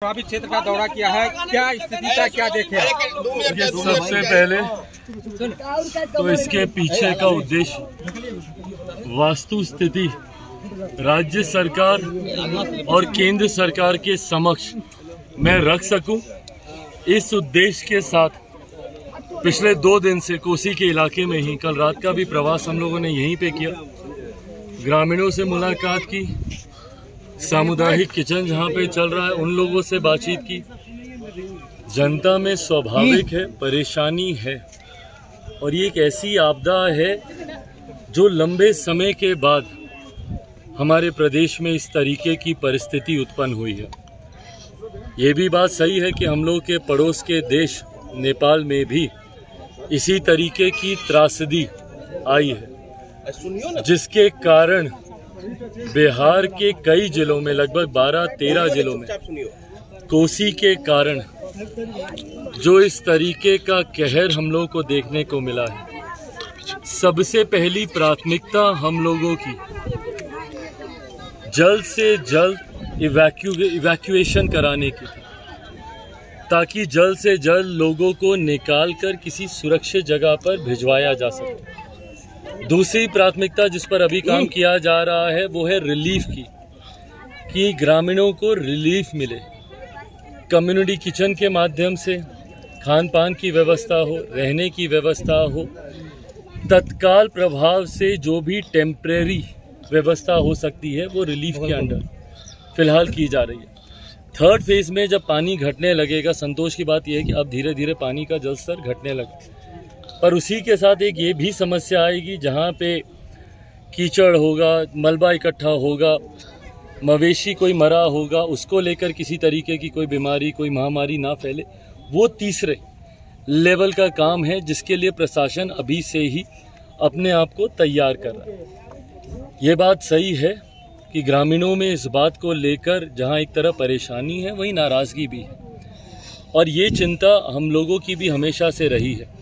प्रभावित क्षेत्र का दौरा किया है, क्या स्थिति का क्या देखे? सबसे पहले तो इसके पीछे का उद्देश्य वास्तु स्थिति राज्य सरकार और केंद्र सरकार के समक्ष मैं रख सकूं, इस उद्देश्य के साथ पिछले 2 दिन से कोसी के इलाके में ही कल रात का भी प्रवास हम लोगों ने यहीं पे किया। ग्रामीणों से मुलाकात की, सामुदायिक किचन जहां पे चल रहा है उन लोगों से बातचीत की। जनता में स्वाभाविक है परेशानी है, और ये एक ऐसी आपदा है जो लंबे समय के बाद हमारे प्रदेश में इस तरीके की परिस्थिति उत्पन्न हुई है। ये भी बात सही है कि हम लोग के पड़ोस के देश नेपाल में भी इसी तरीके की त्रासदी आई है, जिसके कारण बिहार के कई जिलों में लगभग 12-13 जिलों में कोसी के कारण जो इस तरीके का कहर हम लोगों को देखने को मिला है। सबसे पहली प्राथमिकता हम लोगों की जल्द से जल्द इवैक्यूएशन कराने की थी, ताकि जल्द से जल्द लोगों को निकालकर किसी सुरक्षित जगह पर भिजवाया जा सके। दूसरी प्राथमिकता जिस पर अभी काम किया जा रहा है वो है रिलीफ की, कि ग्रामीणों को रिलीफ मिले। कम्युनिटी किचन के माध्यम से खान पान की व्यवस्था हो, रहने की व्यवस्था हो, तत्काल प्रभाव से जो भी टेम्परेरी व्यवस्था हो सकती है वो रिलीफ के अंडर फिलहाल की जा रही है। 3rd फेज में जब पानी घटने लगेगा, संतोष की बात यह है कि अब धीरे धीरे पानी का जल स्तर घटने लगे, पर उसी के साथ एक ये भी समस्या आएगी जहाँ पे कीचड़ होगा, मलबा इकट्ठा होगा, मवेशी कोई मरा होगा, उसको लेकर किसी तरीके की कोई बीमारी, कोई महामारी ना फैले, वो तीसरे लेवल का काम है जिसके लिए प्रशासन अभी से ही अपने आप को तैयार कर रहा है। ये बात सही है कि ग्रामीणों में इस बात को लेकर जहां एक तरफ परेशानी है वहीं नाराज़गी भी है, और ये चिंता हम लोगों की भी हमेशा से रही है।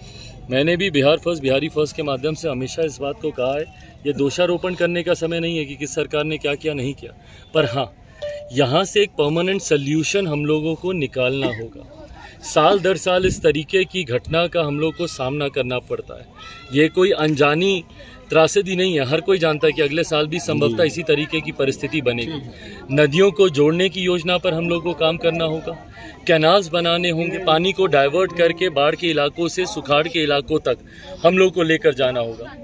मैंने भी बिहारी फर्स्ट के माध्यम से हमेशा इस बात को कहा है, ये दोषारोपण करने का समय नहीं है कि किस सरकार ने क्या किया नहीं किया, पर हाँ यहाँ से एक परमानेंट सल्यूशन हम लोगों को निकालना होगा। साल दर साल इस तरीके की घटना का हम लोग को सामना करना पड़ता है। ये कोई अनजानी त्रासदी नहीं है, हर कोई जानता है कि अगले साल भी संभवतः इसी तरीके की परिस्थिति बनेगी। नदियों को जोड़ने की योजना पर हम लोग को काम करना होगा, कैनाल्स बनाने होंगे, पानी को डाइवर्ट करके बाढ़ के इलाकों से सुखाड़ के इलाकों तक हम लोग को लेकर जाना होगा।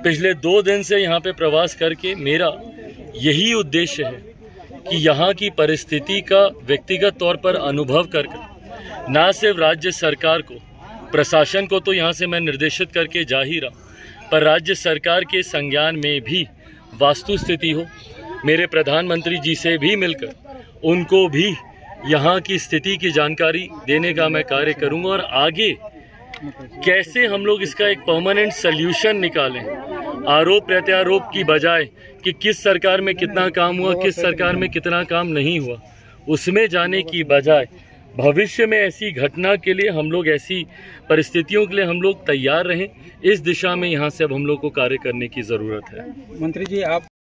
पिछले 2 दिन से यहाँ पे प्रवास करके मेरा यही उद्देश्य है कि यहाँ की परिस्थिति का व्यक्तिगत तौर पर अनुभव करके न सिर्फ राज्य सरकार को, प्रशासन को तो यहाँ से मैं निर्देशित करके जा ही रहा, पर राज्य सरकार के संज्ञान में भी वास्तु स्थिति हो, मेरे प्रधानमंत्री जी से भी मिलकर उनको भी यहाँ की स्थिति की जानकारी देने का मैं कार्य करूँगा, और आगे कैसे हम लोग इसका एक परमानेंट सल्यूशन निकालें, आरोप प्रत्यारोप की बजाय कि किस सरकार में कितना काम हुआ, किस सरकार में कितना काम नहीं हुआ, उसमें जाने की बजाय भविष्य में ऐसी घटना के लिए हम लोग, ऐसी परिस्थितियों के लिए हम लोग तैयार रहें। इस दिशा में यहाँ से अब हम लोग को कार्य करने की ज़रूरत है। मंत्री जी, आप